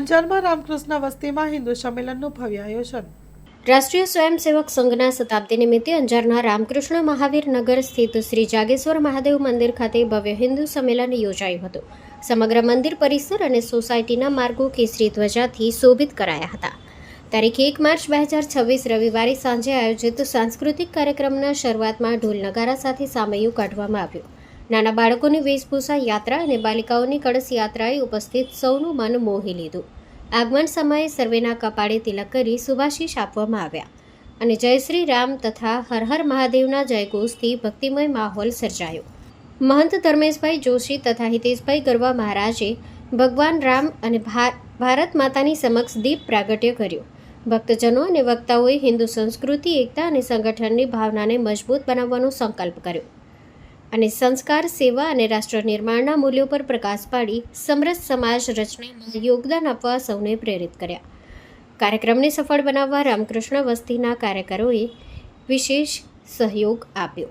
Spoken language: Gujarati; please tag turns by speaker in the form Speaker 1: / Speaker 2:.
Speaker 1: અંજારમાં રામકૃષ્ણ વસ્તીમાં હિન્દુ સંમેલનનું ભવ્ય આયોજન।
Speaker 2: રાષ્ટ્રીય સ્વયંસેવક સંઘના શતાબ્દી નિમિત્તે અંજારના રામકૃષ્ણ મહાવીર નગર સ્થિત શ્રી જાગેશ્વર મહાદેવ મંદિર ખાતે ભવ્ય હિન્દુ સંમેલન યોજાયું હતું। સમગ્ર મંદિર પરિસર અને સોસાયટીના માર્ગો કેસરી ધ્વજાથી શોભિત કરાયા હતા। તારીખ 1 માર્ચ 2026 રવિવારે સાંજે આયોજિત સાંસ્કૃતિક કાર્યક્રમના શરૂઆતમાં ઢોલ નગારા સાથે સામૈયું કાઢવામાં આવ્યું। નાના બાળકોની વેશભૂષા યાત્રા અને બાલિકાઓની કળશ યાત્રાએ ઉપસ્થિત સૌનું મન મોહી લીધું। આગમન સમયે સર્વેના કપાળે તિલક કરી શુભાશીષ આપવામાં આવ્યા અને જય શ્રી રામ તથા હર હર મહાદેવના જયઘોષથી ભક્તિમય માહોલ સર્જાયો। મહંત ધર્મેશભાઈ જોશી તથા હિતેશભાઈ ગરવા મહારાજે ભગવાન રામ અને ભારત માતાની સમક્ષ દીપ પ્રાગટ્ય કર્યું। ભક્તજનો અને વક્તાઓએ હિન્દુ સંસ્કૃતિ, એકતા અને સંગઠનની ભાવનાને મજબૂત બનાવવાનો સંકલ્પ કર્યો અને સંસ્કાર, સેવા અને રાષ્ટ્ર નિર્માણના મૂલ્યો પર પ્રકાશ પાડી સમરસ સમાજ રચનામાં યોગદાન આપવા સૌને પ્રેરિત કર્યા। કાર્યક્રમને સફળ બનાવવા રામકૃષ્ણ વસ્તીના કાર્યકરોએ વિશેષ સહયોગ આપ્યો।